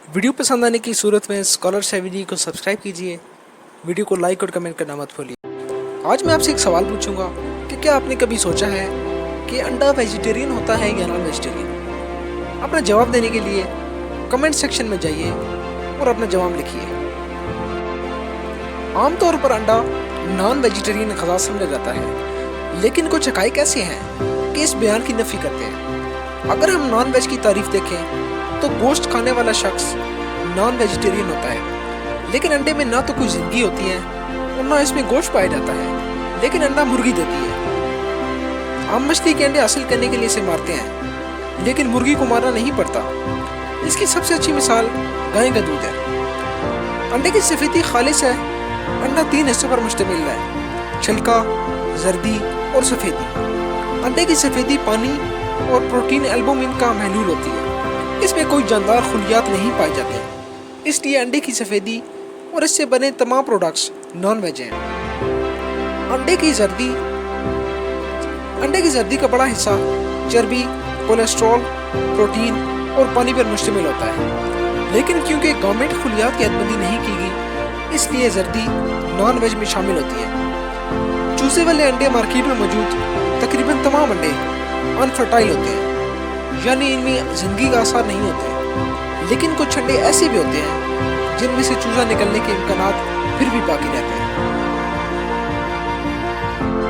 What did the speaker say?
Video पसंद आने की सूरत में स्कॉलर सेविजी को सब्सक्राइब कीजिए। वीडियो को लाइक और कमेंट करना मत भूलिए। आज मैं आपसे एक सवाल पूछूंगा कि क्या आपने कभी सोचा है कि अंडा वेजिटेरियन होता है या नॉन वेजिटेरियन? अपना जवाब देने के लिए कमेंट सेक्शन में जाइए और अपना जवाब लिखिए। आमतौर पर अंडा नॉन वेजिटेरियन ग़िज़ा समझा जाता है, लेकिन कुछ हक़ाइक़ ऐसे हैं कि इस बयान की नफ़ी करते हैं। अगर हम नॉन वेज की तारीफ़ देखें तो गोश्त खाने वाला शख्स नॉन वेजिटेरियन होता है, लेकिन अंडे में ना तो कोई ज़िंदगी होती है और ना इसमें गोश्त पाया जाता है, लेकिन अंडा मुर्गी देती है। हम मछली के अंडे हासिल करने के लिए इसे मारते हैं, लेकिन मुर्गी को मारना नहीं पड़ता। इसकी सबसे अच्छी मिसाल गाय का दूध है। अंडे की सफ़ेदी खालिस है। अंडा 3 हिस्सों पर मुश्तमिल है: छिलका, जर्दी और सफ़ेदी। अंडे की सफ़ेदी पानी और प्रोटीन एल्बुमिन का महलूल होती है। इसमें कोई जानदार खुलियात नहीं पाए जाते, इसलिए अंडे की सफ़ेदी और इससे बने तमाम प्रोडक्ट्स नॉन वेज हैं। अंडे की जर्दी का बड़ा हिस्सा चर्बी, कोलेस्ट्रॉल, प्रोटीन और पानी पर मुश्तमिल होता है, लेकिन क्योंकि गवर्नमेंट खुलियात की हदबंदी नहीं की गई, इसलिए जर्दी नॉन वेज में शामिल होती है। चूजे वाले अंडे मार्केट में मौजूद तकरीबन तमाम अंडे अनफर्टाइल होते हैं, यानी इनमें ज़िंदगी का आसार नहीं होते। लेकिन कुछ अंडे ऐसे भी होते हैं जिनमें से चूजा निकलने के इम्कानात फिर भी बाकी रहते हैं।